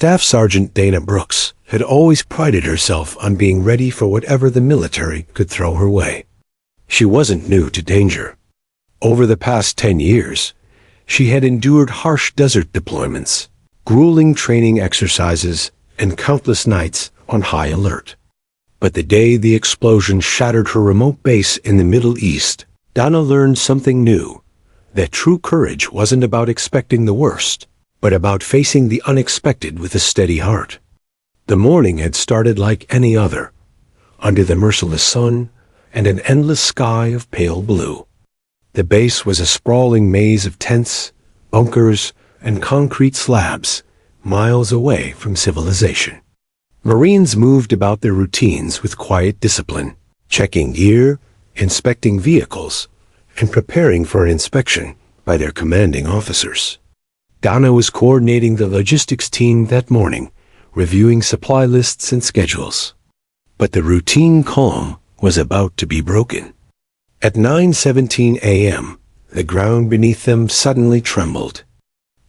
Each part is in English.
Staff Sergeant Dana Brooks had always prided herself on being ready for whatever the military could throw her way. She wasn't new to danger. Over the past 10 years, she had endured harsh desert deployments, grueling training exercises, and countless nights on high alert. But the day the explosion shattered her remote base in the Middle East, Dana learned something new, that true courage wasn't about expecting the worst, but about facing the unexpected with a steady heart. The morning had started like any other, under the merciless sun and an endless sky of pale blue. The base was a sprawling maze of tents, bunkers, and concrete slabs, miles away from civilization. Marines moved about their routines with quiet discipline, checking gear, inspecting vehicles, and preparing for an inspection by their commanding officers. Dana was coordinating the logistics team that morning, reviewing supply lists and schedules. But the routine calm was about to be broken. At 9:17 a.m., the ground beneath them suddenly trembled.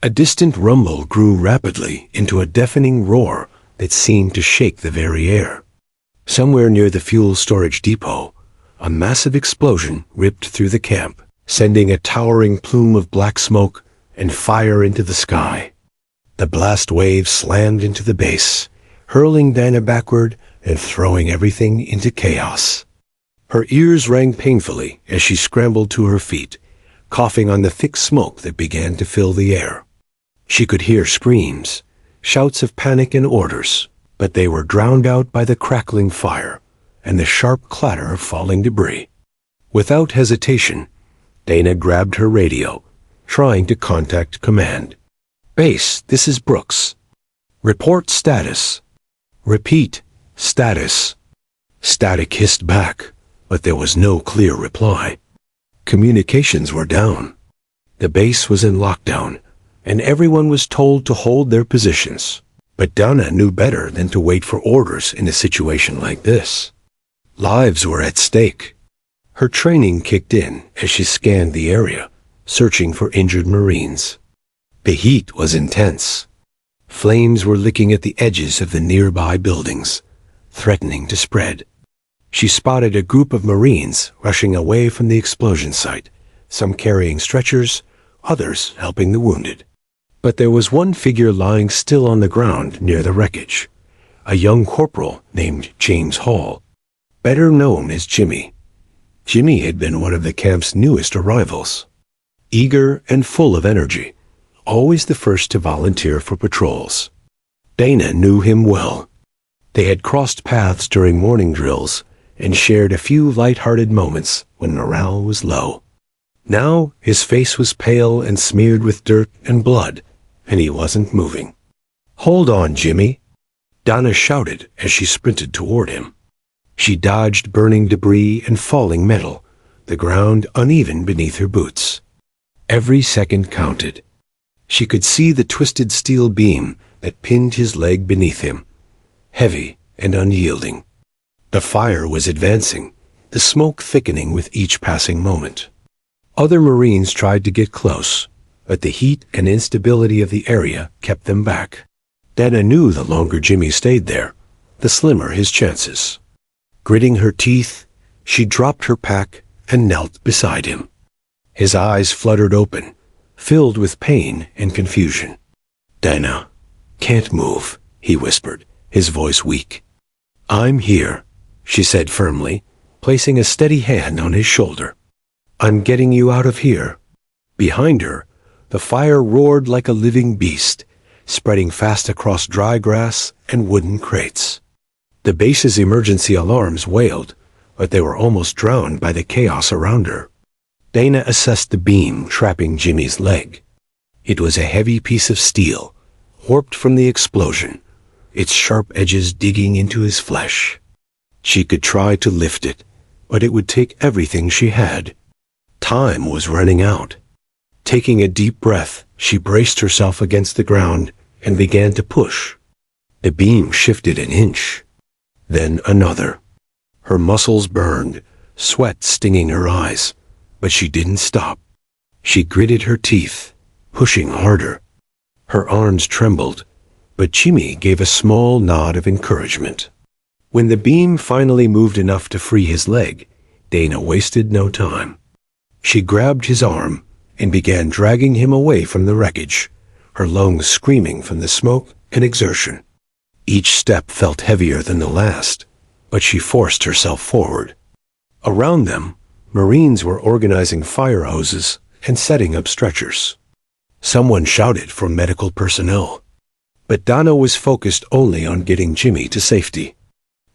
A distant rumble grew rapidly into a deafening roar that seemed to shake the very air. Somewhere near the fuel storage depot, a massive explosion ripped through the camp, sending a towering plume of black smoke and fire into the sky. The blast wave slammed into the base, hurling Dana backward and throwing everything into chaos. Her ears rang painfully as she scrambled to her feet, coughing on the thick smoke that began to fill the air. She could hear screams, shouts of panic and orders, but they were drowned out by the crackling fire and the sharp clatter of falling debris. Without hesitation, Dana grabbed her radio, trying to contact command. "Base, this is Brooks. Report status." "Repeat, status." Static hissed back, but there was no clear reply. Communications were down. The base was in lockdown, and everyone was told to hold their positions. But Dana knew better than to wait for orders in a situation like this. Lives were at stake. Her training kicked in as she scanned the area, searching for injured Marines. The heat was intense. Flames were licking at the edges of the nearby buildings, threatening to spread. She spotted a group of Marines rushing away from the explosion site, some carrying stretchers, others helping the wounded. But there was one figure lying still on the ground near the wreckage, a young corporal named James Hall, better known as Jimmy. Jimmy had been one of the camp's newest arrivals. Eager and full of energy, always the first to volunteer for patrols. Dana knew him well. They had crossed paths during morning drills and shared a few light-hearted moments when morale was low. Now his face was pale and smeared with dirt and blood, and he wasn't moving. "Hold on, Jimmy," Dana shouted as she sprinted toward him. She dodged burning debris and falling metal, the ground uneven beneath her boots. Every second counted. She could see the twisted steel beam that pinned his leg beneath him, heavy and unyielding. The fire was advancing, the smoke thickening with each passing moment. Other Marines tried to get close, but the heat and instability of the area kept them back. Dana knew the longer Jimmy stayed there, the slimmer his chances. Gritting her teeth, she dropped her pack and knelt beside him. His eyes fluttered open, filled with pain and confusion. "Dana, can't move," he whispered, his voice weak. "I'm here," she said firmly, placing a steady hand on his shoulder. "I'm getting you out of here." Behind her, the fire roared like a living beast, spreading fast across dry grass and wooden crates. The base's emergency alarms wailed, but they were almost drowned by the chaos around her. Dana assessed the beam trapping Jimmy's leg. It was a heavy piece of steel, warped from the explosion, its sharp edges digging into his flesh. She could try to lift it, but it would take everything she had. Time was running out. Taking a deep breath, she braced herself against the ground and began to push. The beam shifted an inch, then another. Her muscles burned, sweat stinging her eyes, but she didn't stop. She gritted her teeth, pushing harder. Her arms trembled, but Jimmy gave a small nod of encouragement. When the beam finally moved enough to free his leg, Dana wasted no time. She grabbed his arm and began dragging him away from the wreckage, her lungs screaming from the smoke and exertion. Each step felt heavier than the last, but she forced herself forward. Around them, Marines were organizing fire hoses and setting up stretchers. Someone shouted for medical personnel, but Dana was focused only on getting Jimmy to safety.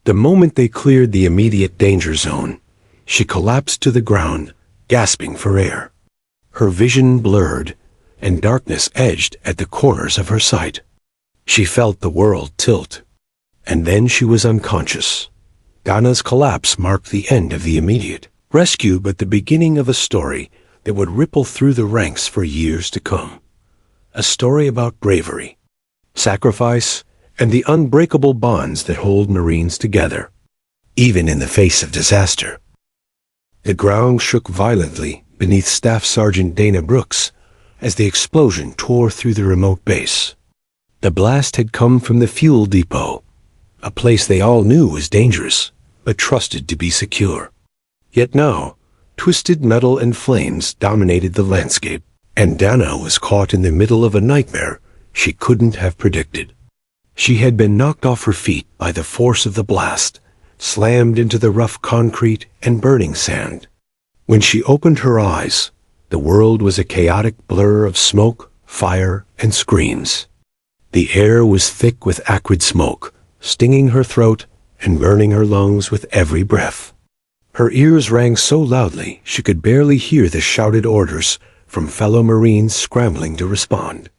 The moment they cleared the immediate danger zone, she collapsed to the ground, gasping for air. Her vision blurred, and darkness edged at the corners of her sight. She felt the world tilt, and then she was unconscious. Dana's collapse marked the end of the immediate rescue, but the beginning of a story that would ripple through the ranks for years to come. A story about bravery, sacrifice, and the unbreakable bonds that hold Marines together, even in the face of disaster. The ground shook violently beneath Staff Sergeant Dana Brooks as the explosion tore through the remote base. The blast had come from the fuel depot, a place they all knew was dangerous, but trusted to be secure. Yet now, twisted metal and flames dominated the landscape, and Dana was caught in the middle of a nightmare she couldn't have predicted. She had been knocked off her feet by the force of the blast, slammed into the rough concrete and burning sand. When she opened her eyes, the world was a chaotic blur of smoke, fire, and screams. The air was thick with acrid smoke, stinging her throat and burning her lungs with every breath. Her ears rang so loudly she could barely hear the shouted orders from fellow Marines scrambling to respond.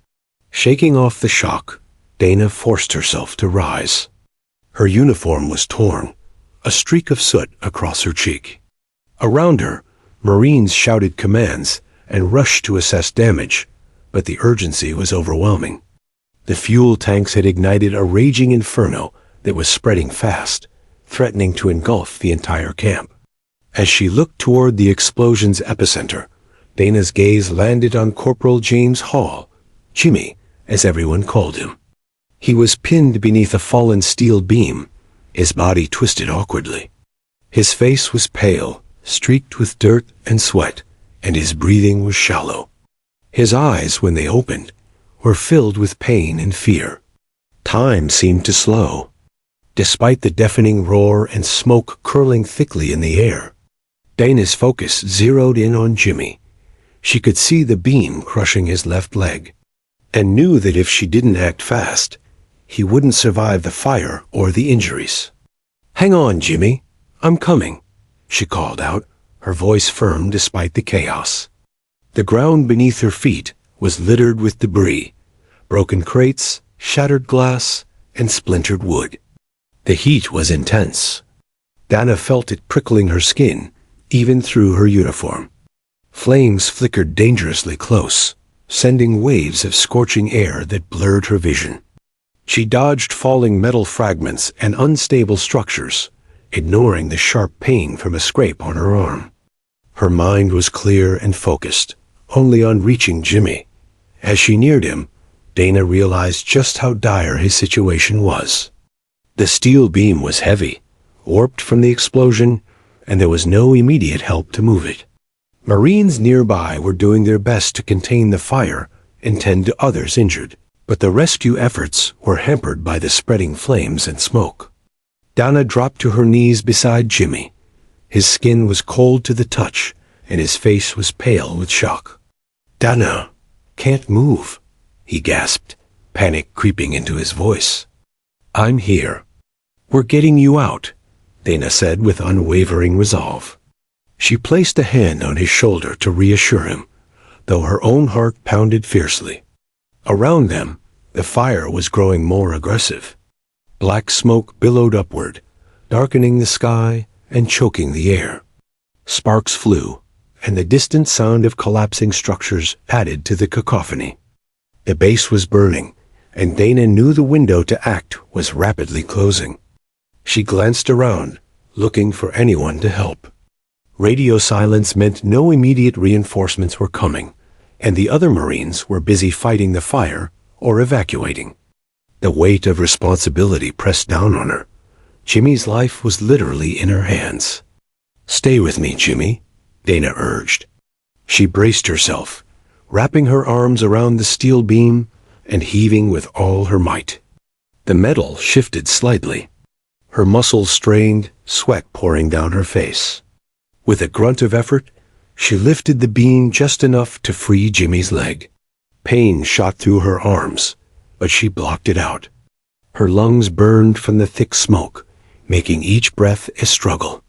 Shaking off the shock, Dana forced herself to rise. Her uniform was torn, a streak of soot across her cheek. Around her, Marines shouted commands and rushed to assess damage, but the urgency was overwhelming. The fuel tanks had ignited a raging inferno that was spreading fast, threatening to engulf the entire camp. As she looked toward the explosion's epicenter, Dana's gaze landed on Corporal James Hall, Jimmy, as everyone called him. He was pinned beneath a fallen steel beam, his body twisted awkwardly. His face was pale, streaked with dirt and sweat, and his breathing was shallow. His eyes, when they opened, were filled with pain and fear. Time seemed to slow. Despite the deafening roar and smoke curling thickly in the air, Dana's focus zeroed in on Jimmy. She could see the beam crushing his left leg, and knew that if she didn't act fast, he wouldn't survive the fire or the injuries. "Hang on, Jimmy. I'm coming," she called out, her voice firm despite the chaos. The ground beneath her feet was littered with debris, broken crates, shattered glass, and splintered wood. The heat was intense. Dana felt it prickling her skin, even through her uniform. Flames flickered dangerously close, sending waves of scorching air that blurred her vision. She dodged falling metal fragments and unstable structures, ignoring the sharp pain from a scrape on her arm. Her mind was clear and focused, only on reaching Jimmy. As she neared him, Dana realized just how dire his situation was. The steel beam was heavy, warped from the explosion, and there was no immediate help to move it. Marines nearby were doing their best to contain the fire and tend to others injured, but the rescue efforts were hampered by the spreading flames and smoke. Dana dropped to her knees beside Jimmy. His skin was cold to the touch, and his face was pale with shock. "Dana, can't move," he gasped, panic creeping into his voice. "I'm here. We're getting you out," Dana said with unwavering resolve. She placed a hand on his shoulder to reassure him, though her own heart pounded fiercely. Around them, the fire was growing more aggressive. Black smoke billowed upward, darkening the sky and choking the air. Sparks flew, and the distant sound of collapsing structures added to the cacophony. The base was burning, and Dana knew the window to act was rapidly closing. She glanced around, looking for anyone to help. Radio silence meant no immediate reinforcements were coming, and the other Marines were busy fighting the fire or evacuating. The weight of responsibility pressed down on her. Jimmy's life was literally in her hands. "Stay with me, Jimmy," Dana urged. She braced herself, wrapping her arms around the steel beam and heaving with all her might. The metal shifted slightly. Her muscles strained, sweat pouring down her face. With a grunt of effort, she lifted the beam just enough to free Jimmy's leg. Pain shot through her arms, but she blocked it out. Her lungs burned from the thick smoke, making each breath a struggle.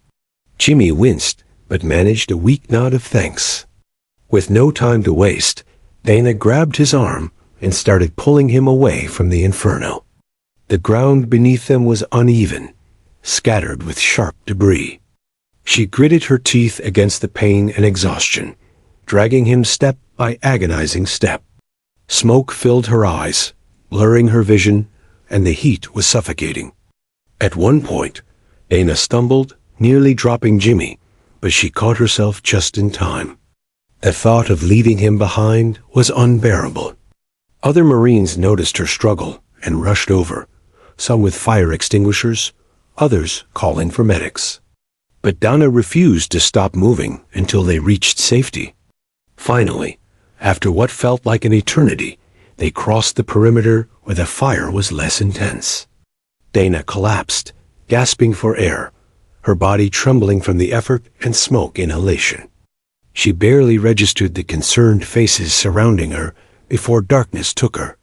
Jimmy winced, but managed a weak nod of thanks. With no time to waste, Dana grabbed his arm and started pulling him away from the inferno. The ground beneath them was uneven, scattered with sharp debris. She gritted her teeth against the pain and exhaustion, dragging him step by agonizing step. Smoke filled her eyes, blurring her vision, and the heat was suffocating. At one point, Dana stumbled, nearly dropping Jimmy, but she caught herself just in time. The thought of leaving him behind was unbearable. Other Marines noticed her struggle and rushed over, some with fire extinguishers, others calling for medics. But Dana refused to stop moving until they reached safety. Finally, after what felt like an eternity, they crossed the perimeter where the fire was less intense. Dana collapsed, gasping for air, her body trembling from the effort and smoke inhalation. She barely registered the concerned faces surrounding her before darkness took her.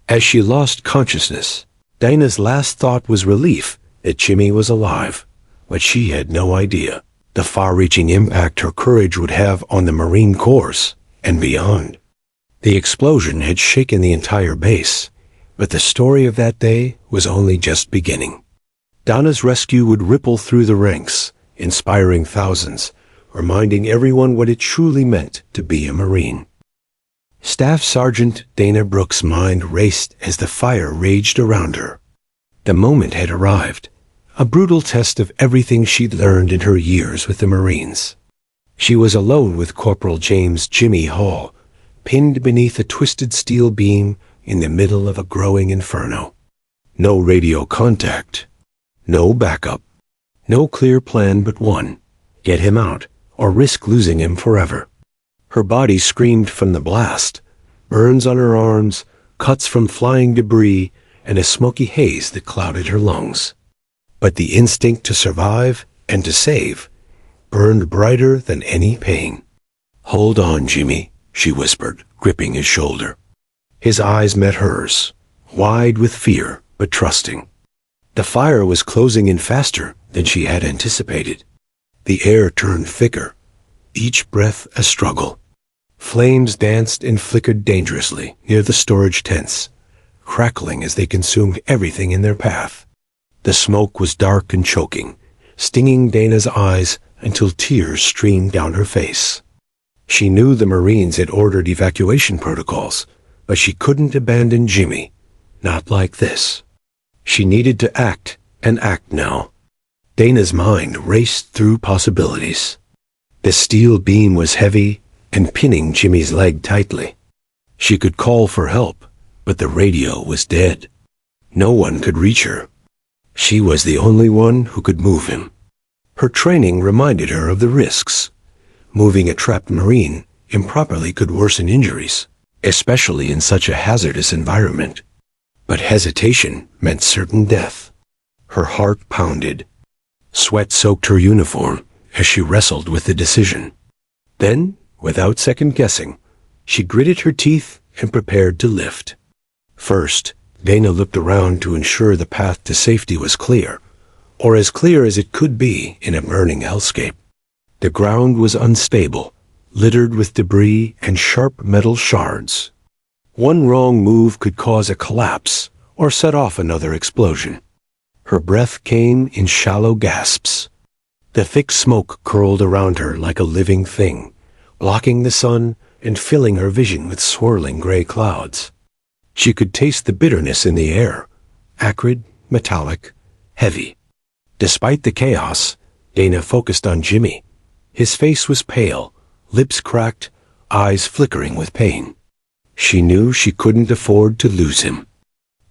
As she lost consciousness, Dana's last thought was relief that Jimmy was alive, but she had no idea the far-reaching impact her courage would have on the Marine Corps and beyond. The explosion had shaken the entire base, but the story of that day was only just beginning. Dana's rescue would ripple through the ranks, inspiring thousands, reminding everyone what it truly meant to be a Marine. Staff Sergeant Dana Brooks' mind raced as the fire raged around her. The moment had arrived, a brutal test of everything she'd learned in her years with the Marines. She was alone with Corporal James "Jimmy" Hall, pinned beneath a twisted steel beam in the middle of a growing inferno. No radio contact, no backup, no clear plan but one: get him out or risk losing him forever. Her body screamed from the blast, burns on her arms, cuts from flying debris, and a smoky haze that clouded her lungs. But the instinct to survive and to save burned brighter than any pain. "Hold on, Jimmy," she whispered, gripping his shoulder. His eyes met hers, wide with fear but trusting. The fire was closing in faster than she had anticipated. The air turned thicker, each breath a struggle. Flames danced and flickered dangerously near the storage tents, crackling as they consumed everything in their path. The smoke was dark and choking, stinging Dana's eyes until tears streamed down her face. She knew the Marines had ordered evacuation protocols, but she couldn't abandon Jimmy, not like this. She needed to act, and act now. Dana's mind raced through possibilities. The steel beam was heavy and pinning Jimmy's leg tightly. She could call for help, but the radio was dead. No one could reach her. She was the only one who could move him. Her training reminded her of the risks. Moving a trapped Marine improperly could worsen injuries, especially in such a hazardous environment. But hesitation meant certain death. Her heart pounded. Sweat soaked her uniform as she wrestled with the decision. Then, without second-guessing, she gritted her teeth and prepared to lift. First, Dana looked around to ensure the path to safety was clear, or as clear as it could be in a burning hellscape. The ground was unstable, littered with debris and sharp metal shards. One wrong move could cause a collapse or set off another explosion. Her breath came in shallow gasps. The thick smoke curled around her like a living thing, blocking the sun and filling her vision with swirling gray clouds. She could taste the bitterness in the air, acrid, metallic, heavy. Despite the chaos, Dana focused on Jimmy. His face was pale, lips cracked, eyes flickering with pain. She knew she couldn't afford to lose him.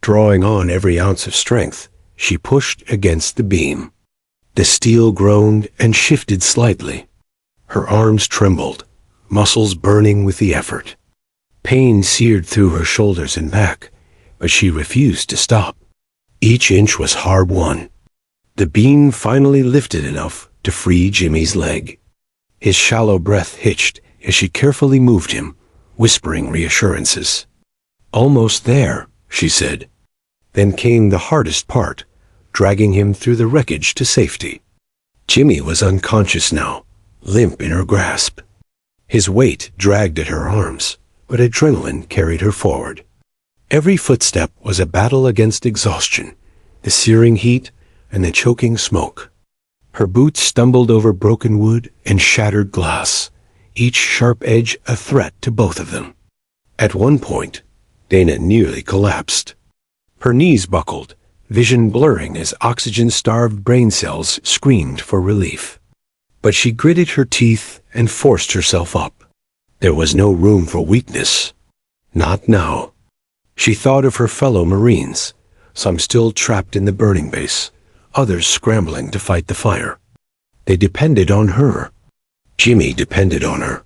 Drawing on every ounce of strength, she pushed against the beam. The steel groaned and shifted slightly. Her arms trembled, muscles burning with the effort. Pain seared through her shoulders and back, but she refused to stop. Each inch was hard-won. The beam finally lifted enough to free Jimmy's leg. His shallow breath hitched as she carefully moved him, whispering reassurances. "Almost there," she said. Then came the hardest part, dragging him through the wreckage to safety. Jimmy was unconscious now, limp in her grasp. His weight dragged at her arms, but adrenaline carried her forward. Every footstep was a battle against exhaustion, the searing heat and the choking smoke. Her boots stumbled over broken wood and shattered glass, each sharp edge a threat to both of them. At one point, Dana nearly collapsed. Her knees buckled, vision blurring as oxygen-starved brain cells screamed for relief. But she gritted her teeth and forced herself up. There was no room for weakness. Not now. She thought of her fellow Marines, some still trapped in the burning base, others scrambling to fight the fire. They depended on her. Jimmy depended on her.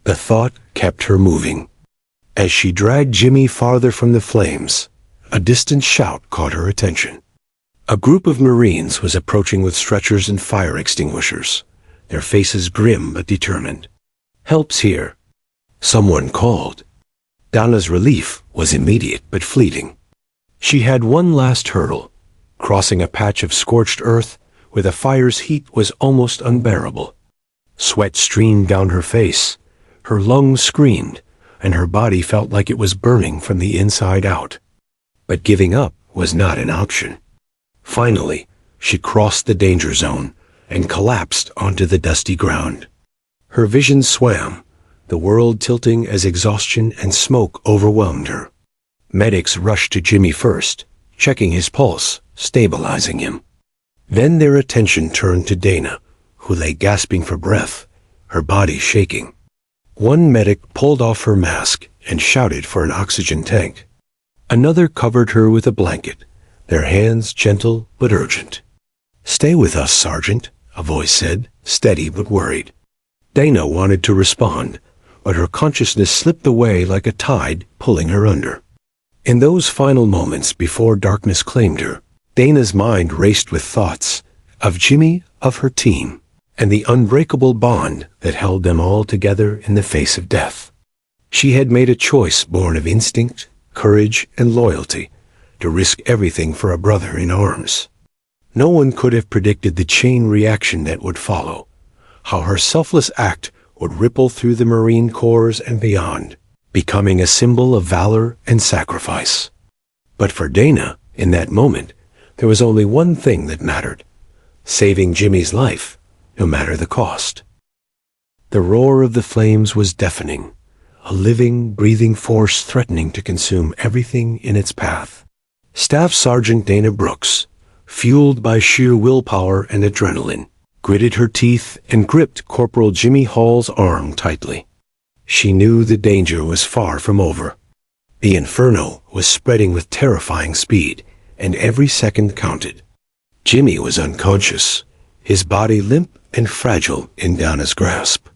The thought kept her moving. As she dragged Jimmy farther from the flames, a distant shout caught her attention. A group of Marines was approaching with stretchers and fire extinguishers, their faces grim but determined. "Help's here," someone called. Dana's relief was immediate but fleeting. She had one last hurdle, crossing a patch of scorched earth where the fire's heat was almost unbearable. Sweat streamed down her face, her lungs screamed, and her body felt like it was burning from the inside out. But giving up was not an option. Finally, she crossed the danger zone and collapsed onto the dusty ground. Her vision swam, the world tilting as exhaustion and smoke overwhelmed her. Medics rushed to Jimmy first, checking his pulse, stabilizing him. Then their attention turned to Dana, who lay gasping for breath, her body shaking. One medic pulled off her mask and shouted for an oxygen tank. Another covered her with a blanket, their hands gentle but urgent. "Stay with us, Sergeant," a voice said, steady but worried. Dana wanted to respond, but her consciousness slipped away like a tide, pulling her under. In those final moments before darkness claimed her, Dana's mind raced with thoughts of Jimmy, of her team, and the unbreakable bond that held them all together in the face of death. She had made a choice born of instinct, courage, and loyalty, to risk everything for a brother in arms. No one could have predicted the chain reaction that would follow, how her selfless act would ripple through the Marine Corps and beyond, becoming a symbol of valor and sacrifice. But for Dana, in that moment, there was only one thing that mattered: saving Jimmy's life, no matter the cost. The roar of the flames was deafening, a living, breathing force threatening to consume everything in its path. Staff Sergeant Dana Brooks, fueled by sheer willpower and adrenaline, gritted her teeth and gripped Corporal Jimmy Hall's arm tightly. She knew the danger was far from over. The inferno was spreading with terrifying speed, and every second counted. Jimmy was unconscious, his body limp and fragile in Dana's grasp.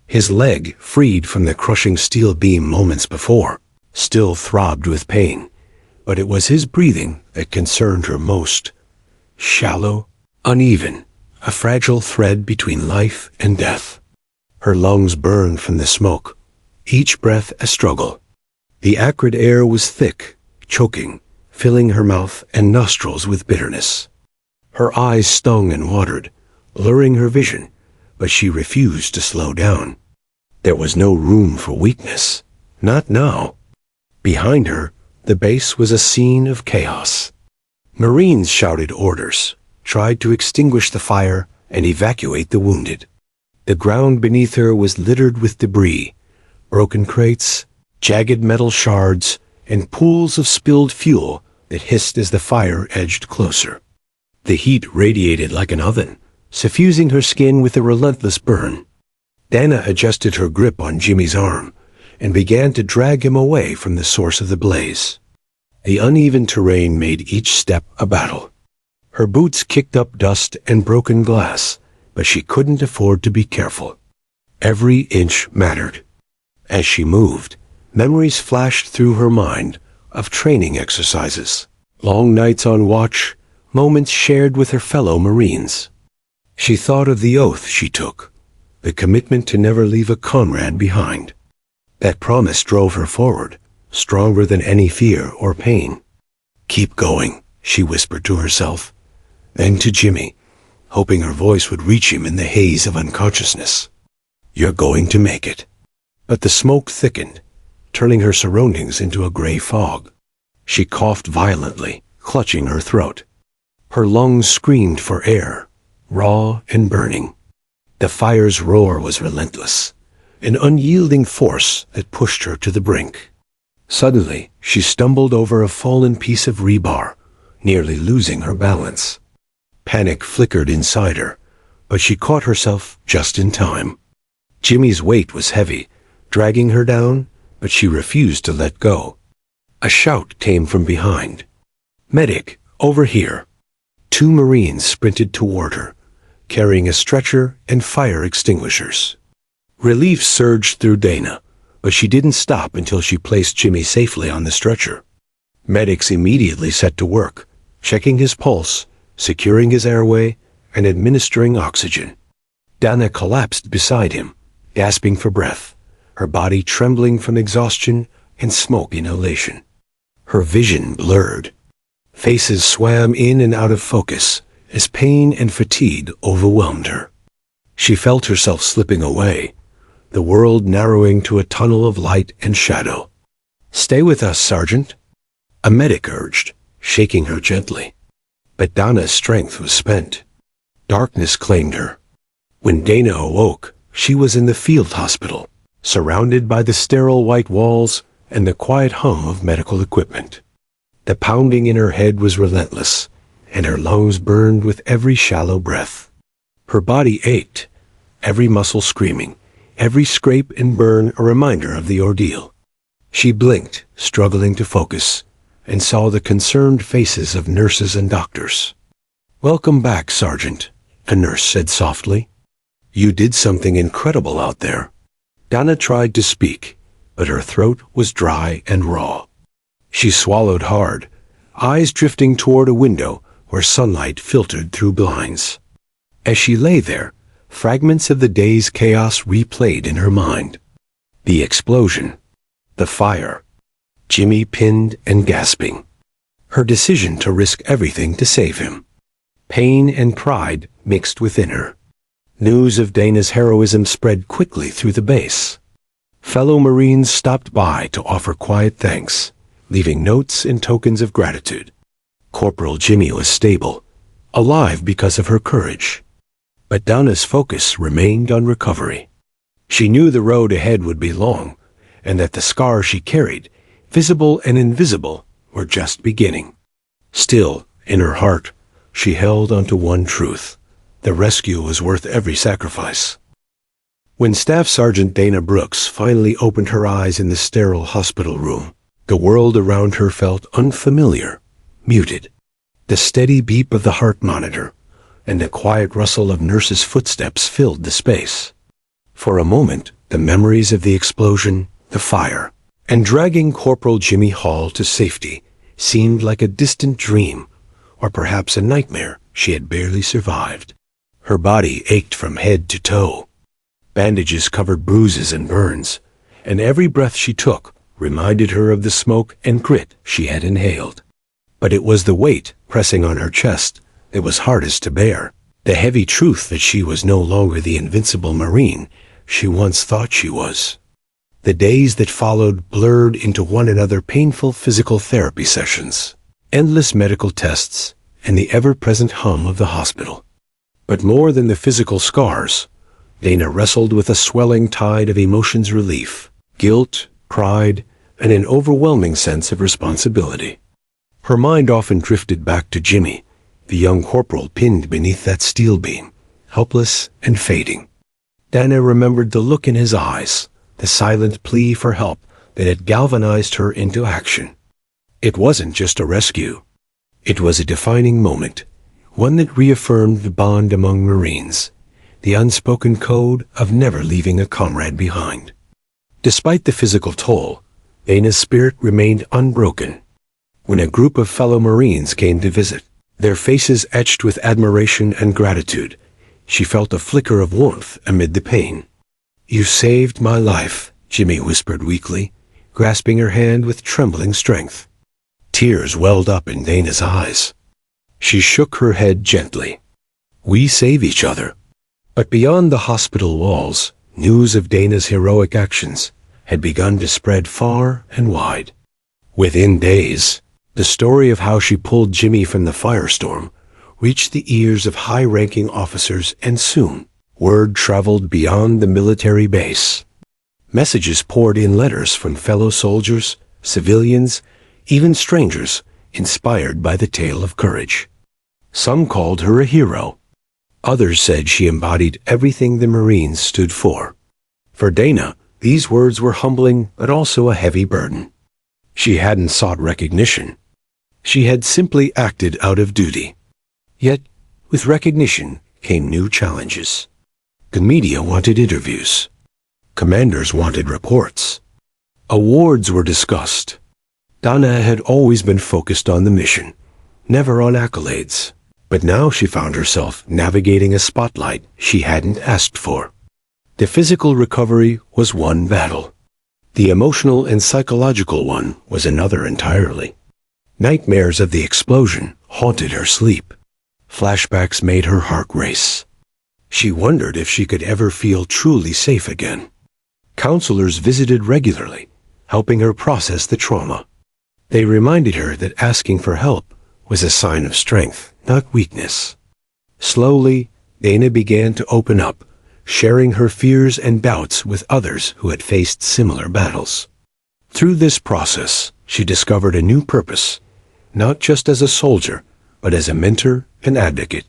His leg, freed from the crushing steel beam moments before, still throbbed with pain, but it was his breathing that concerned her most. Shallow, uneven, a fragile thread between life and death. Her lungs burned from the smoke, each breath a struggle. The acrid air was thick, choking, filling her mouth and nostrils with bitterness. Her eyes stung and watered, blurring her vision, but she refused to slow down. There was no room for weakness, not now. Behind her, the base was a scene of chaos. Marines shouted orders, tried to extinguish the fire and evacuate the wounded. The ground beneath her was littered with debris, broken crates, jagged metal shards, and pools of spilled fuel that hissed as the fire edged closer. The heat radiated like an oven, suffusing her skin with a relentless burn. Dana adjusted her grip on Jimmy's arm and began to drag him away from the source of the blaze. The uneven terrain made each step a battle. Her boots kicked up dust and broken glass, but she couldn't afford to be careful. Every inch mattered. As she moved, memories flashed through her mind of training exercises, long nights on watch, moments shared with her fellow Marines. She thought of the oath she took, the commitment to never leave a comrade behind. That promise drove her forward, stronger than any fear or pain. "Keep going," she whispered to herself, then to Jimmy, hoping her voice would reach him in the haze of unconsciousness. "You're going to make it." But the smoke thickened, turning her surroundings into a gray fog. She coughed violently, clutching her throat. Her lungs screamed for air, raw and burning. The fire's roar was relentless, an unyielding force that pushed her to the brink. Suddenly, she stumbled over a fallen piece of rebar, nearly losing her balance. Panic flickered inside her, but she caught herself just in time. Jimmy's weight was heavy, dragging her down, but she refused to let go. A shout came from behind. "Medic, over here!" Two Marines sprinted toward her, carrying a stretcher and fire extinguishers. Relief surged through Dana, but she didn't stop until she placed Jimmy safely on the stretcher. Medics immediately set to work, checking his pulse, securing his airway, and administering oxygen. Dana collapsed beside him, gasping for breath, her body trembling from exhaustion and smoke inhalation. Her vision blurred. Faces swam in and out of focus as pain and fatigue overwhelmed her. She felt herself slipping away, the world narrowing to a tunnel of light and shadow. "Stay with us, Sergeant," a medic urged, shaking her gently. But Dana's strength was spent. Darkness claimed her. When Dana awoke, she was in the field hospital, surrounded by the sterile white walls and the quiet hum of medical equipment. The pounding in her head was relentless, and her lungs burned with every shallow breath. Her body ached, every muscle screaming, every scrape and burn a reminder of the ordeal. She blinked, struggling to focus, and saw the concerned faces of nurses and doctors. "Welcome back, Sergeant," a nurse said softly. "You did something incredible out there." Dana tried to speak, but her throat was dry and raw. She swallowed hard, eyes drifting toward a window where sunlight filtered through blinds. As she lay there, fragments of the day's chaos replayed in her mind. The explosion, the fire, Jimmy pinned and gasping, her decision to risk everything to save him. Pain and pride mixed within her. News of Dana's heroism spread quickly through the base. Fellow Marines stopped by to offer quiet thanks, leaving notes and tokens of gratitude. Corporal Jimmy was stable, alive because of her courage. But Dana's focus remained on recovery. She knew the road ahead would be long, and that the scars she carried, visible and invisible, were just beginning. Still, in her heart, she held onto one truth: the rescue was worth every sacrifice. When Staff Sergeant Dana Brooks finally opened her eyes in the sterile hospital room, the world around her felt unfamiliar, muted. The steady beep of the heart monitor and the quiet rustle of nurses' footsteps filled the space. For a moment, the memories of the explosion, the fire, and dragging Corporal Jimmy Hall to safety seemed like a distant dream, or perhaps a nightmare she had barely survived. Her body ached from head to toe. Bandages covered bruises and burns, and every breath she took reminded her of the smoke and grit she had inhaled. But it was the weight pressing on her chest that was hardest to bear, the heavy truth that she was no longer the invincible Marine she once thought she was. The days that followed blurred into one another painful physical therapy sessions, endless medical tests, and the ever-present hum of the hospital. But more than the physical scars, Dana wrestled with a swelling tide of emotions: relief, guilt, pride, and an overwhelming sense of responsibility. Her mind often drifted back to Jimmy, the young corporal pinned beneath that steel beam, helpless and fading. Dana remembered the look in his eyes, the silent plea for help that had galvanized her into action. It wasn't just a rescue. It was a defining moment, one that reaffirmed the bond among Marines, the unspoken code of never leaving a comrade behind. Despite the physical toll, Dana's spirit remained unbroken. When a group of fellow Marines came to visit, their faces etched with admiration and gratitude, she felt a flicker of warmth amid the pain. "You saved my life," Jimmy whispered weakly, grasping her hand with trembling strength. Tears welled up in Dana's eyes. She shook her head gently. "We save each other." But beyond the hospital walls, news of Dana's heroic actions had begun to spread far and wide. Within days, the story of how she pulled Jimmy from the firestorm reached the ears of high-ranking officers, and soon, word traveled beyond the military base. Messages poured in letters from fellow soldiers, civilians, even strangers, inspired by the tale of courage. Some called her a hero. Others said she embodied everything the Marines stood for. For Dana, these words were humbling but also a heavy burden. She hadn't sought recognition. She had simply acted out of duty. Yet, with recognition came new challenges. The media wanted interviews. Commanders wanted reports. Awards were discussed. Dana had always been focused on the mission, never on accolades. But now she found herself navigating a spotlight she hadn't asked for. The physical recovery was one battle. The emotional and psychological one was another entirely. Nightmares of the explosion haunted her sleep. Flashbacks made her heart race. She wondered if she could ever feel truly safe again. Counselors visited regularly, helping her process the trauma. They reminded her that asking for help was a sign of strength, not weakness. Slowly, Dana began to open up, sharing her fears and doubts with others who had faced similar battles. Through this process, she discovered a new purpose, not just as a soldier, but as a mentor and advocate.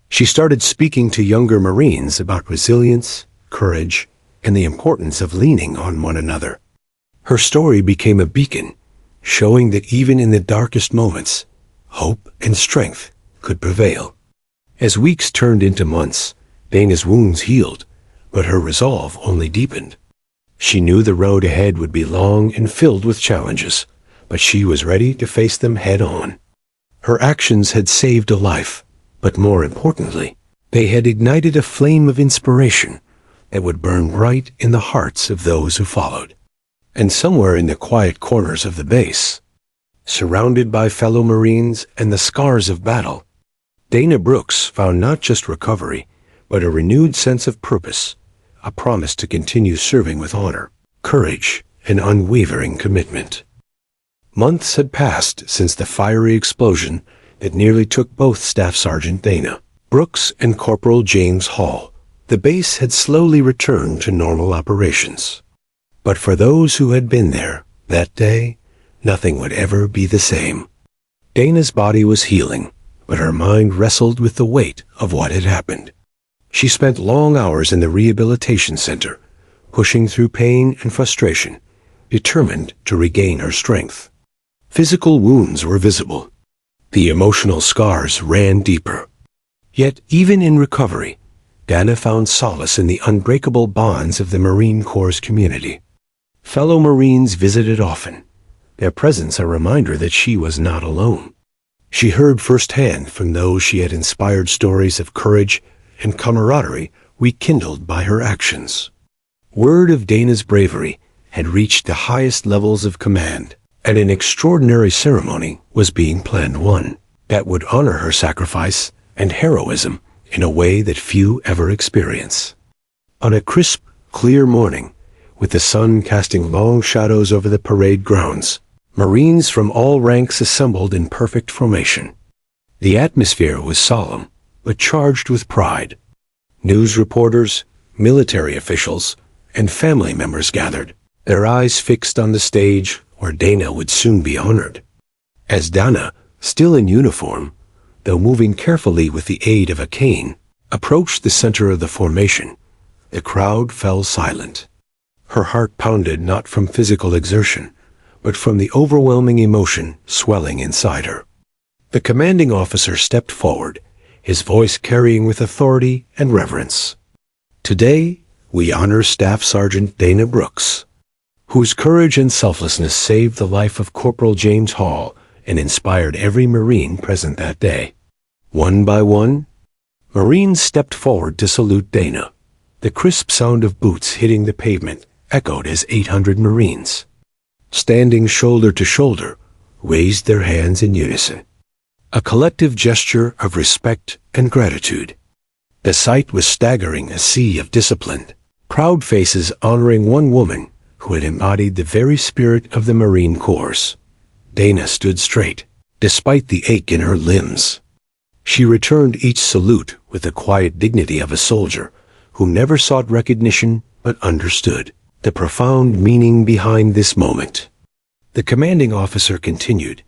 She started speaking to younger Marines about resilience, courage, and the importance of leaning on one another. Her story became a beacon, showing that even in the darkest moments, hope and strength could prevail. As weeks turned into months, Dana's wounds healed, but her resolve only deepened. She knew the road ahead would be long and filled with challenges, but she was ready to face them head on. Her actions had saved a life, but more importantly, they had ignited a flame of inspiration that would burn bright in the hearts of those who followed. And somewhere in the quiet corners of the base, surrounded by fellow Marines and the scars of battle, Dana Brooks found not just recovery, but a renewed sense of purpose, a promise to continue serving with honor, courage, and unwavering commitment. Months had passed since the fiery explosion that nearly took both Staff Sergeant Dana Brooks and Corporal James Hall. The base had slowly returned to normal operations. But for those who had been there that day, nothing would ever be the same. Dana's body was healing, but her mind wrestled with the weight of what had happened. She spent long hours in the rehabilitation center, pushing through pain and frustration, determined to regain her strength. Physical wounds were visible. The emotional scars ran deeper. Yet, even in recovery, Dana found solace in the unbreakable bonds of the Marine Corps community. Fellow Marines visited often, their presence a reminder that she was not alone. She heard firsthand from those she had inspired stories of courage and camaraderie rekindled by her actions. Word of Dana's bravery had reached the highest levels of command, and an extraordinary ceremony was being planned, one that would honor her sacrifice and heroism in a way that few ever experience. On a crisp, clear morning, with the sun casting long shadows over the parade grounds, Marines from all ranks assembled in perfect formation. The atmosphere was solemn, but charged with pride. News reporters, military officials, and family members gathered, their eyes fixed on the stage where Dana would soon be honored. As Dana, still in uniform, though moving carefully with the aid of a cane, approached the center of the formation, the crowd fell silent. Her heart pounded not from physical exertion, but from the overwhelming emotion swelling inside her. The commanding officer stepped forward, his voice carrying with authority and reverence. "Today, we honor Staff Sergeant Dana Brooks, whose courage and selflessness saved the life of Corporal James Hall and inspired every Marine present that day." One by one, Marines stepped forward to salute Dana. The crisp sound of boots hitting the pavement echoed as 800 Marines, standing shoulder to shoulder, raised their hands in unison. A collective gesture of respect and gratitude. The sight was staggering, a sea of disciplined, proud faces honoring one woman who had embodied the very spirit of the Marine Corps. Dana stood straight, despite the ache in her limbs. She returned each salute with the quiet dignity of a soldier who never sought recognition but understood the profound meaning behind this moment. The commanding officer continued,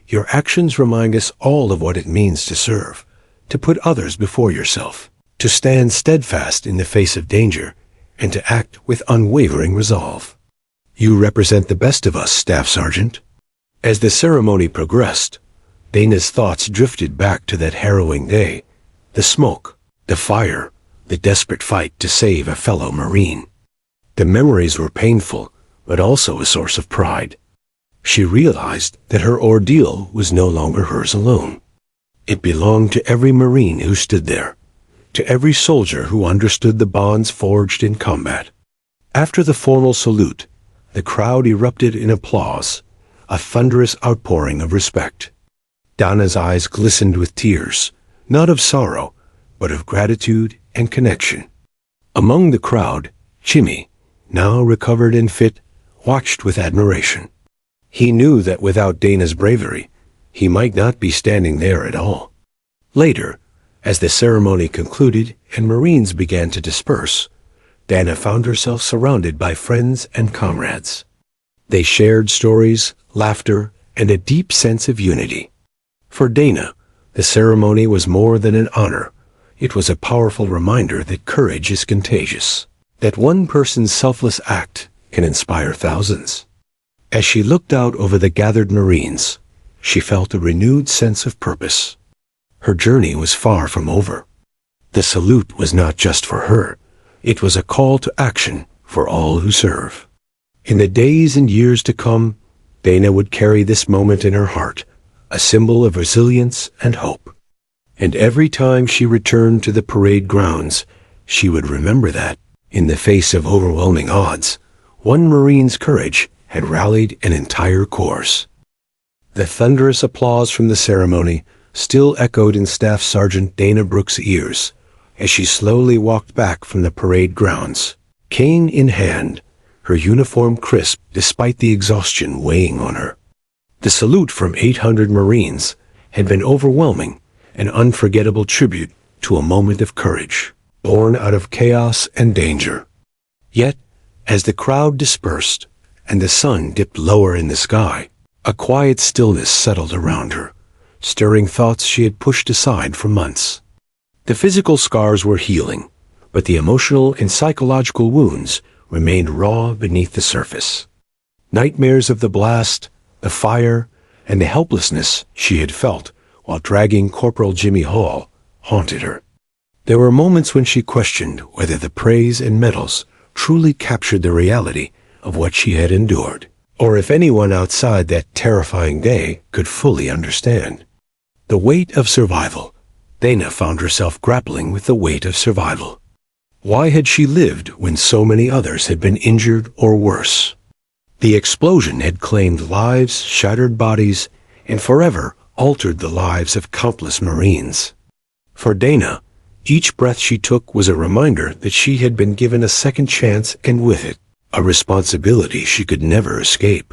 "Your actions remind us all of what it means to serve, to put others before yourself, to stand steadfast in the face of danger, and to act with unwavering resolve. You represent the best of us, Staff Sergeant." As the ceremony progressed, Dana's thoughts drifted back to that harrowing day, the smoke, the fire, the desperate fight to save a fellow Marine. The memories were painful, but also a source of pride. She realized that her ordeal was no longer hers alone. It belonged to every Marine who stood there, to every soldier who understood the bonds forged in combat. After the formal salute, the crowd erupted in applause, a thunderous outpouring of respect. Dana's eyes glistened with tears, not of sorrow, but of gratitude and connection. Among the crowd, Jimmy, now recovered and fit, watched with admiration. He knew that without Dana's bravery, he might not be standing there at all. Later, as the ceremony concluded and Marines began to disperse, Dana found herself surrounded by friends and comrades. They shared stories, laughter, and a deep sense of unity. For Dana, the ceremony was more than an honor. It was a powerful reminder that courage is contagious, that one person's selfless act can inspire thousands. As she looked out over the gathered Marines, she felt a renewed sense of purpose. Her journey was far from over. The salute was not just for her. It was a call to action for all who serve. In the days and years to come, Dana would carry this moment in her heart, a symbol of resilience and hope. And every time she returned to the parade grounds, she would remember that, in the face of overwhelming odds, one Marine's courage had rallied an entire corps. The thunderous applause from the ceremony still echoed in Staff Sergeant Dana Brooks' ears as she slowly walked back from the parade grounds, cane in hand, her uniform crisp despite the exhaustion weighing on her. The salute from 800 Marines had been overwhelming, an unforgettable tribute to a moment of courage, born out of chaos and danger. Yet, as the crowd dispersed and the sun dipped lower in the sky, a quiet stillness settled around her, stirring thoughts she had pushed aside for months. The physical scars were healing, but the emotional and psychological wounds remained raw beneath the surface. Nightmares of the blast, the fire, and the helplessness she had felt while dragging Corporal Jimmy Hall haunted her. There were moments when she questioned whether the praise and medals truly captured the reality of what she had endured, or if anyone outside that terrifying day could fully understand. The weight of survival. Dana found herself grappling with the weight of survival. Why had she lived when so many others had been injured or worse? The explosion had claimed lives, shattered bodies, and forever altered the lives of countless Marines. For Dana, each breath she took was a reminder that she had been given a second chance, and with it, a responsibility she could never escape.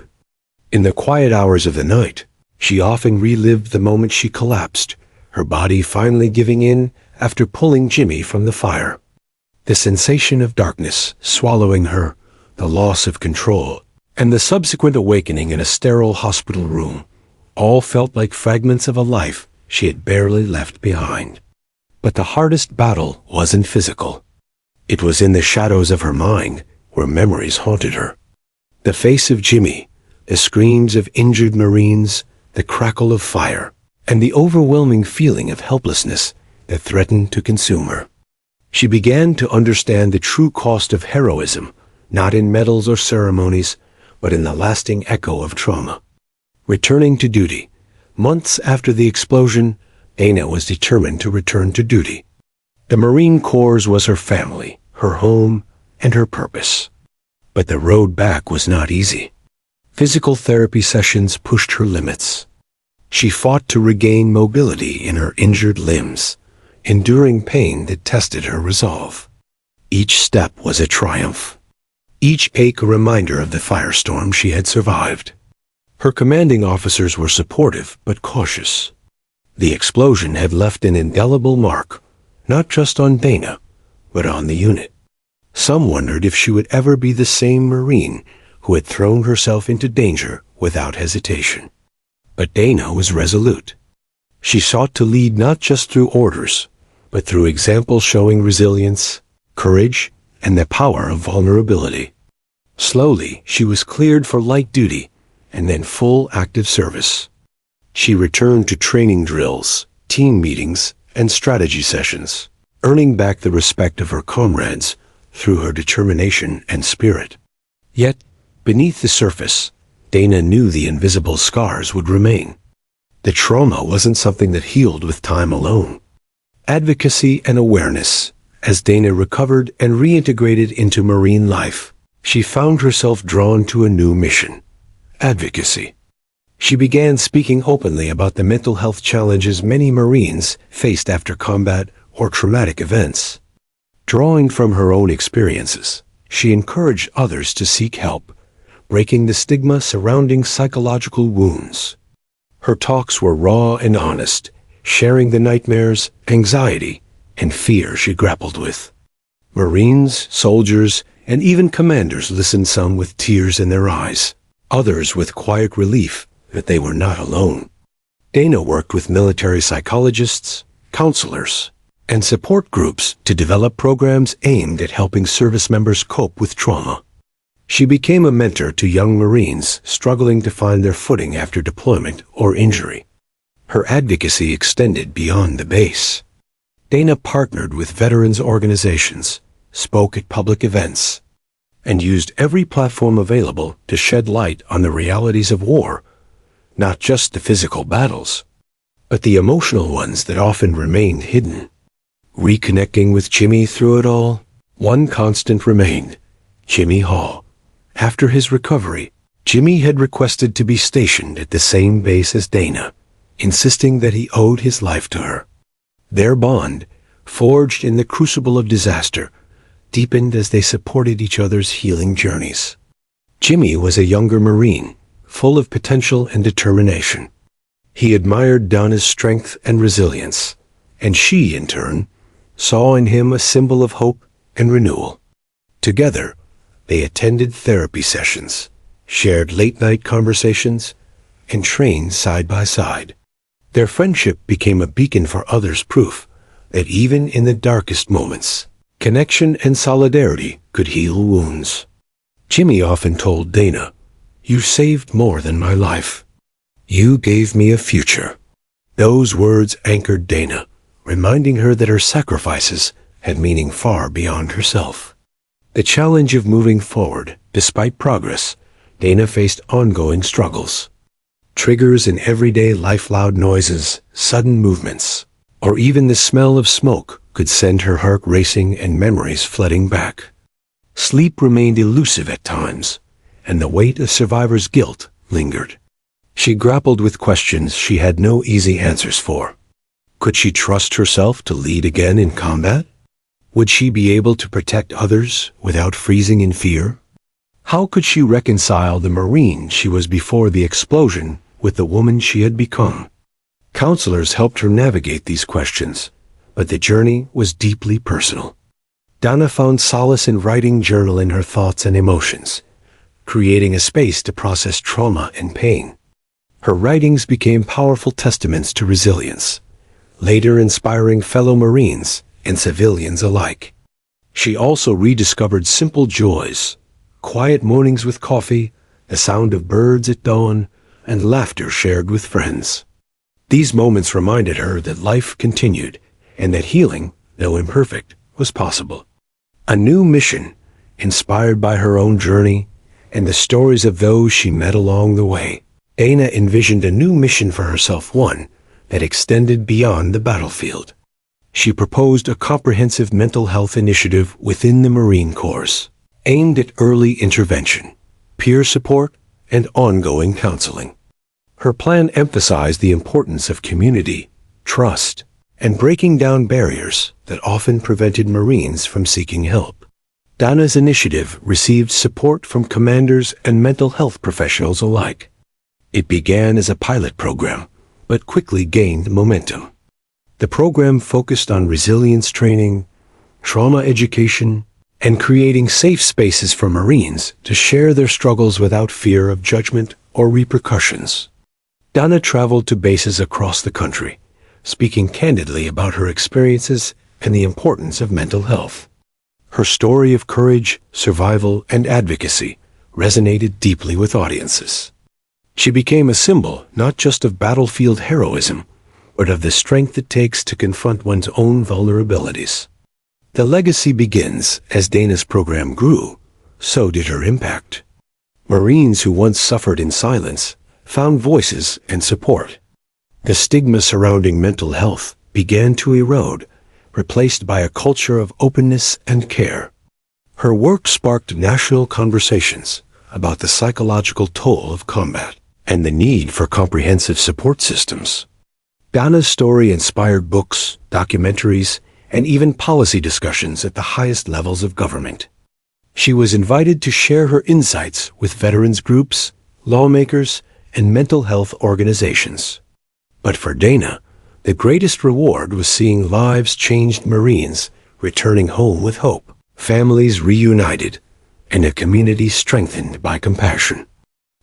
In the quiet hours of the night, she often relived the moment she collapsed, her body finally giving in after pulling Jimmy from the fire. The sensation of darkness swallowing her, the loss of control, and the subsequent awakening in a sterile hospital room all felt like fragments of a life she had barely left behind. But the hardest battle wasn't physical. It was in the shadows of her mind, where memories haunted her. The face of Jimmy, the screams of injured Marines, the crackle of fire, and the overwhelming feeling of helplessness that threatened to consume her. She began to understand the true cost of heroism, not in medals or ceremonies, but in the lasting echo of trauma. Returning to duty. Months after the explosion, Dana was determined to return to duty. The Marine Corps was her family, her home, and her purpose. But the road back was not easy. Physical therapy sessions pushed her limits. She fought to regain mobility in her injured limbs, enduring pain that tested her resolve. Each step was a triumph. Each ache a reminder of the firestorm she had survived. Her commanding officers were supportive but cautious. The explosion had left an indelible mark, not just on Dana, but on the unit. Some wondered if she would ever be the same Marine who had thrown herself into danger without hesitation. But Dana was resolute. She sought to lead not just through orders, but through example showing resilience, courage, and the power of vulnerability. Slowly, she was cleared for light duty and then full active service. She returned to training drills, team meetings, and strategy sessions, earning back the respect of her comrades through her determination and spirit. Yet, beneath the surface, Dana knew the invisible scars would remain. The trauma wasn't something that healed with time alone. Advocacy and awareness. As Dana recovered and reintegrated into Marine life, she found herself drawn to a new mission: advocacy. She began speaking openly about the mental health challenges many Marines faced after combat or traumatic events. Drawing from her own experiences, she encouraged others to seek help, breaking the stigma surrounding psychological wounds. Her talks were raw and honest, sharing the nightmares, anxiety, and fear she grappled with. Marines, soldiers, and even commanders listened, some with tears in their eyes, others with quiet relief that they were not alone. Dana worked with military psychologists, counselors, and support groups to develop programs aimed at helping service members cope with trauma. She became a mentor to young Marines struggling to find their footing after deployment or injury. Her advocacy extended beyond the base. Dana partnered with veterans organizations, spoke at public events, and used every platform available to shed light on the realities of war, not just the physical battles, but the emotional ones that often remained hidden. Reconnecting with Jimmy through it all, one constant remained: Jimmy Hall. After his recovery, Jimmy had requested to be stationed at the same base as Dana, insisting that he owed his life to her. Their bond, forged in the crucible of disaster, deepened as they supported each other's healing journeys. Jimmy was a younger Marine, full of potential and determination. He admired Dana's strength and resilience, and she, in turn, saw in him a symbol of hope and renewal. Together, they attended therapy sessions, shared late-night conversations, and trained side by side. Their friendship became a beacon for others, proof that even in the darkest moments, connection and solidarity could heal wounds. Jimmy often told Dana, "You saved more than my life. You gave me a future." Those words anchored Dana, reminding her that her sacrifices had meaning far beyond herself. The challenge of moving forward, despite progress, Dana faced ongoing struggles. Triggers in everyday life, loud noises, sudden movements, or even the smell of smoke could send her heart racing and memories flooding back. Sleep remained elusive at times, and the weight of survivor's guilt lingered. She grappled with questions she had no easy answers for. Could she trust herself to lead again in combat? Would she be able to protect others without freezing in fear? How could she reconcile the Marine she was before the explosion with the woman she had become? Counselors helped her navigate these questions, but the journey was deeply personal. Dana found solace in writing journal in her thoughts and emotions, creating a space to process trauma and pain. Her writings became powerful testaments to resilience, later inspiring fellow Marines and civilians alike. She also rediscovered simple joys, quiet mornings with coffee, the sound of birds at dawn, and laughter shared with friends. These moments reminded her that life continued, and that healing, though imperfect, was possible. A new mission, inspired by her own journey and the stories of those she met along the way, Dana envisioned a new mission for herself, one that extended beyond the battlefield. She proposed a comprehensive mental health initiative within the Marine Corps, aimed at early intervention, peer support, and ongoing counseling. Her plan emphasized the importance of community, trust, and breaking down barriers that often prevented Marines from seeking help. Dana's initiative received support from commanders and mental health professionals alike. It began as a pilot program, but quickly gained momentum. The program focused on resilience training, trauma education, and creating safe spaces for Marines to share their struggles without fear of judgment or repercussions. Dana traveled to bases across the country, speaking candidly about her experiences and the importance of mental health. Her story of courage, survival, and advocacy resonated deeply with audiences. She became a symbol not just of battlefield heroism, but of the strength it takes to confront one's own vulnerabilities. The legacy begins as Dana's program grew, so did her impact. Marines who once suffered in silence found voices and support. The stigma surrounding mental health began to erode, replaced by a culture of openness and care. Her work sparked national conversations about the psychological toll of combat and the need for comprehensive support systems. Dana's story inspired books, documentaries, and even policy discussions at the highest levels of government. She was invited to share her insights with veterans groups, lawmakers, and mental health organizations. But for Dana, the greatest reward was seeing lives changed, Marines returning home with hope, families reunited, and a community strengthened by compassion.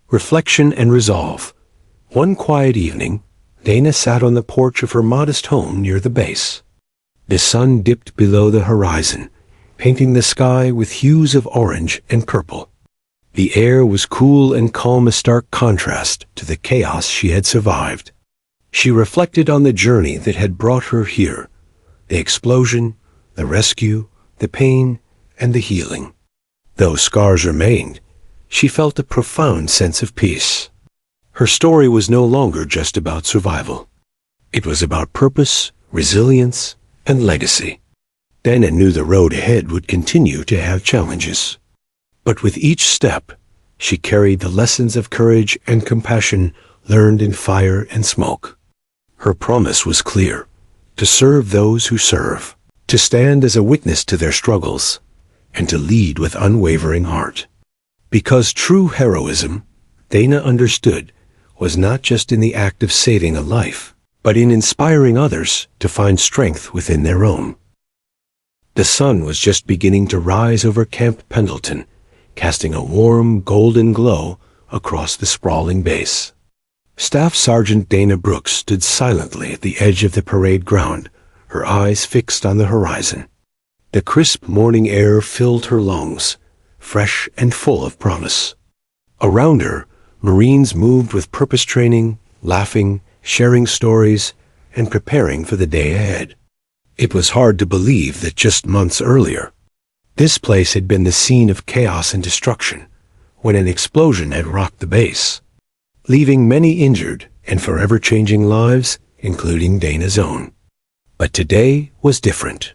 Reflection and resolve. One quiet evening, Dana sat on the porch of her modest home near the base. The sun dipped below the horizon, painting the sky with hues of orange and purple. The air was cool and calm, a stark contrast to the chaos she had survived. She reflected on the journey that had brought her here, the explosion, the rescue, the pain, and the healing. Though scars remained, she felt a profound sense of peace. Her story was no longer just about survival. It was about purpose, resilience, and legacy. Dana knew the road ahead would continue to have challenges. But with each step, she carried the lessons of courage and compassion learned in fire and smoke. Her promise was clear: to serve those who serve, to stand as a witness to their struggles, and to lead with unwavering heart. Because true heroism, Dana understood, was not just in the act of saving a life, but in inspiring others to find strength within their own. The sun was just beginning to rise over Camp Pendleton, casting a warm, golden glow across the sprawling base. Staff Sergeant Dana Brooks stood silently at the edge of the parade ground, her eyes fixed on the horizon. The crisp morning air filled her lungs, fresh and full of promise. Around her, Marines moved with purpose, training, laughing, sharing stories, and preparing for the day ahead. It was hard to believe that just months earlier, this place had been the scene of chaos and destruction, when an explosion had rocked the base, leaving many injured and forever changing lives, including Dana's own. But today was different.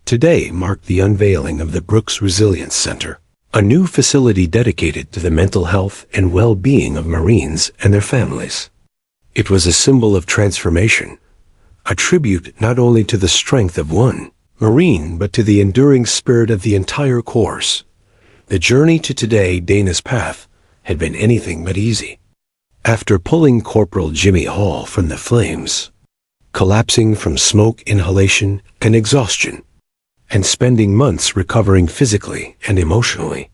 Today marked the unveiling of the Brooks Resilience Center, a new facility dedicated to the mental health and well-being of Marines and their families. It was a symbol of transformation, a tribute not only to the strength of one Marine, but to the enduring spirit of the entire Corps. The journey to today, Dana's path, had been anything but easy. After pulling Corporal Jimmy Hall from the flames, collapsing from smoke inhalation and exhaustion, and spending months recovering physically and emotionally,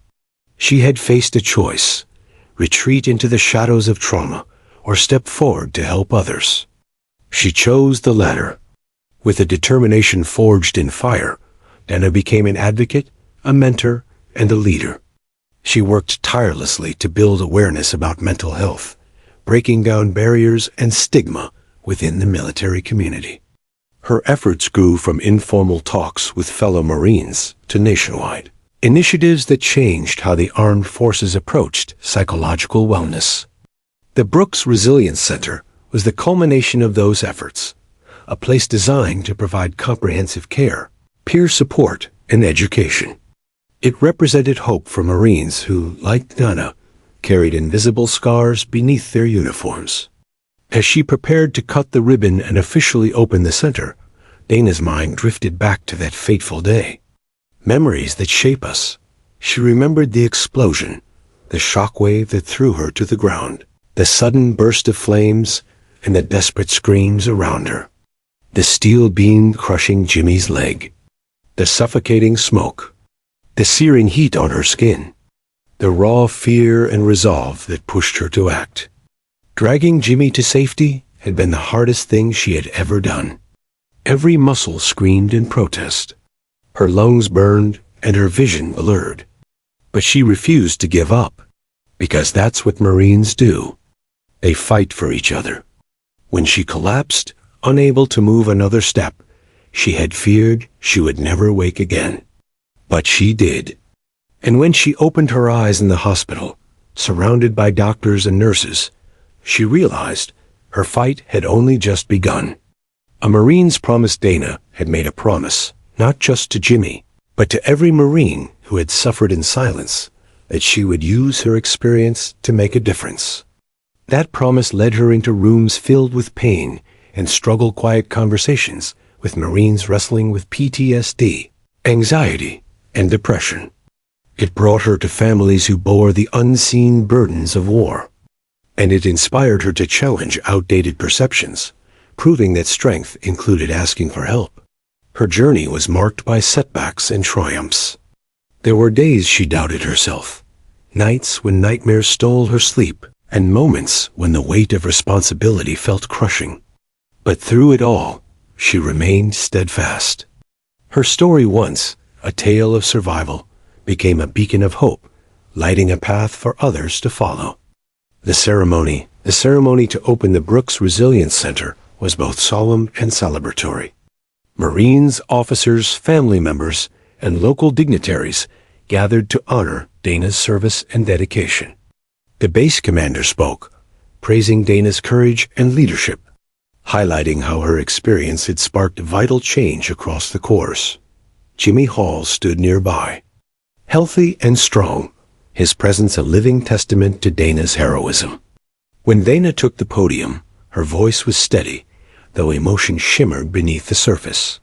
she had faced a choice: retreat into the shadows of trauma or step forward to help others. She chose the latter. With a determination forged in fire, Dana became an advocate, a mentor, and a leader. She worked tirelessly to build awareness about mental health, breaking down barriers and stigma within the military community. Her efforts grew from informal talks with fellow Marines to nationwide initiatives that changed how the armed forces approached psychological wellness. The Brooks Resilience Center was the culmination of those efforts, a place designed to provide comprehensive care, peer support, and education. It represented hope for Marines who, like Dana, carried invisible scars beneath their uniforms. As she prepared to cut the ribbon and officially open the center, Dana's mind drifted back to that fateful day. Memories that shape us. She remembered the explosion, the shockwave that threw her to the ground, the sudden burst of flames, and the desperate screams around her. The steel beam crushing Jimmy's leg, the suffocating smoke, the searing heat on her skin, the raw fear and resolve that pushed her to act. Dragging Jimmy to safety had been the hardest thing she had ever done. Every muscle screamed in protest. Her lungs burned and her vision blurred. But she refused to give up, because that's what Marines do. They fight for each other. When she collapsed, unable to move another step, she had feared she would never wake again. But she did. And when she opened her eyes in the hospital, surrounded by doctors and nurses, she realized her fight had only just begun. A Marine's promise Dana had made a promise, not just to Jimmy, but to every Marine who had suffered in silence, that she would use her experience to make a difference. That promise led her into rooms filled with pain and struggle-quiet conversations with Marines wrestling with PTSD, anxiety, and depression. It brought her to families who bore the unseen burdens of war, and it inspired her to challenge outdated perceptions, proving that strength included asking for help. Her journey was marked by setbacks and triumphs. There were days she doubted herself, nights when nightmares stole her sleep, and moments when the weight of responsibility felt crushing. But through it all, she remained steadfast. Her story, once a tale of survival, became a beacon of hope, lighting a path for others to follow. The ceremony to open the Brooks Resilience Center was both solemn and celebratory. Marines, officers, family members, and local dignitaries gathered to honor Dana's service and dedication. The base commander spoke, praising Dana's courage and leadership, highlighting how her experience had sparked vital change across the course. Jimmy Hall stood nearby, healthy and strong, his presence a living testament to Dana's heroism. When Dana took the podium, her voice was steady, though emotion shimmered beneath the surface.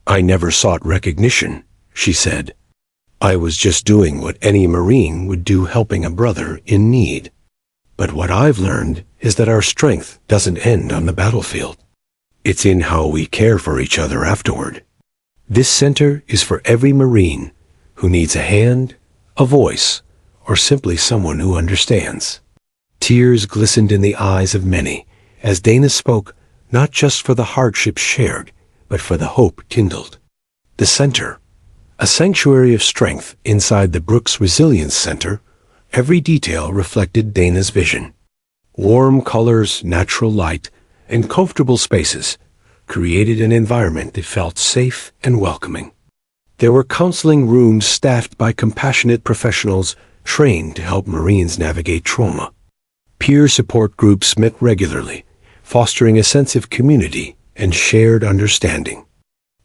"I never sought recognition," she said. "I was just doing what any Marine would do, helping a brother in need. But what I've learned is that our strength doesn't end on the battlefield. It's in how we care for each other afterward. This center is for every Marine who needs a hand, a voice, or simply someone who understands." Tears glistened in the eyes of many as Dana spoke, not just for the hardships shared, but for the hope kindled. The center, a sanctuary of strength inside the Brooks Resilience Center, every detail reflected Dana's vision. Warm colors, natural light, and comfortable spaces created an environment that felt safe and welcoming. There were counseling rooms staffed by compassionate professionals trained to help Marines navigate trauma. Peer support groups met regularly, fostering a sense of community and shared understanding.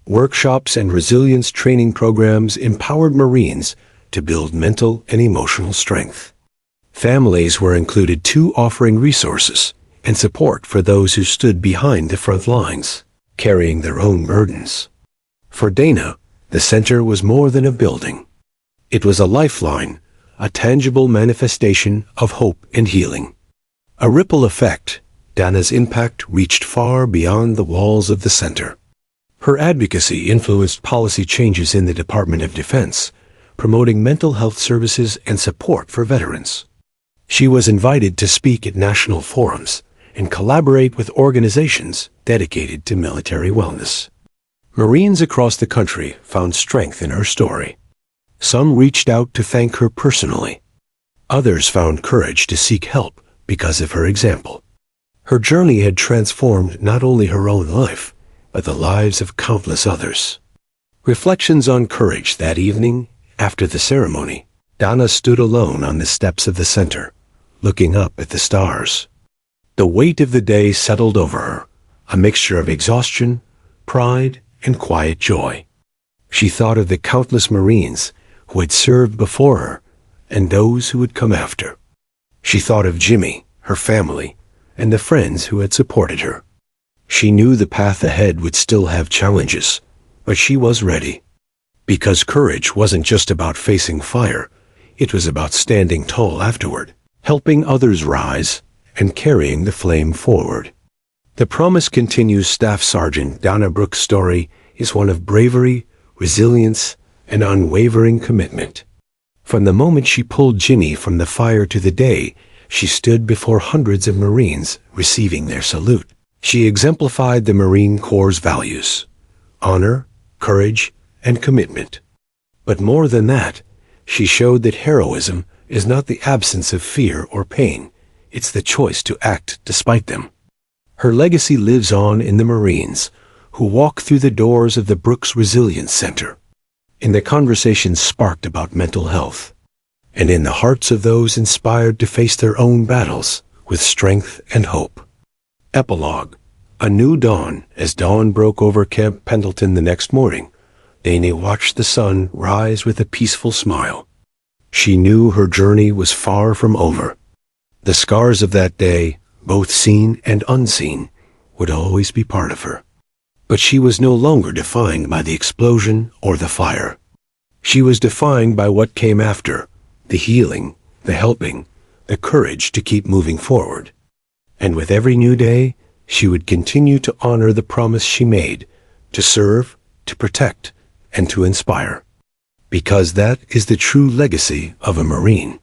Workshops and resilience training programs empowered Marines to build mental and emotional strength. Families were included too, offering resources and support for those who stood behind the front lines, carrying their own burdens. For Dana, the center was more than a building. It was a lifeline, a tangible manifestation of hope and healing. A ripple effect, Dana's impact reached far beyond the walls of the center. Her advocacy influenced policy changes in the Department of Defense, promoting mental health services and support for veterans. She was invited to speak at national forums and collaborate with organizations dedicated to military wellness. Marines across the country found strength in her story. Some reached out to thank her personally, Others found courage to seek help because of her example. Her journey had transformed not only her own life, but the lives of countless others. Reflections on courage. That evening, after the ceremony, Donna stood alone on the steps of the center, looking up at the stars. The weight of the day settled over her, a mixture of exhaustion, pride, and quiet joy. She thought of the countless Marines who had served before her and those who would come after. She thought of Jimmy, her family, and the friends who had supported her. She knew the path ahead would still have challenges, but she was ready. Because courage wasn't just about facing fire, it was about standing tall afterward, helping others rise, and carrying the flame forward. The Promise continues. Staff Sergeant Donna Brooks' story is one of bravery, resilience, and unwavering commitment. From the moment she pulled Jimmy from the fire to the day she stood before hundreds of Marines receiving their salute, she exemplified the Marine Corps' values: honor, courage, and commitment. But more than that, she showed that heroism is not the absence of fear or pain, it's the choice to act despite them. Her legacy lives on in the Marines who walk through the doors of the Brooks Resilience Center, in the conversations sparked about mental health, and in the hearts of those inspired to face their own battles with strength and hope. Epilogue. A new dawn. As dawn broke over Camp Pendleton the next morning, Dana watched the sun rise with a peaceful smile. She knew her journey was far from over. The scars of that day, both seen and unseen, would always be part of her. But she was no longer defined by the explosion or the fire. She was defined by what came after: the healing, the helping, the courage to keep moving forward. And with every new day, she would continue to honor the promise she made, to serve, to protect, and to inspire. Because that is the true legacy of a Marine.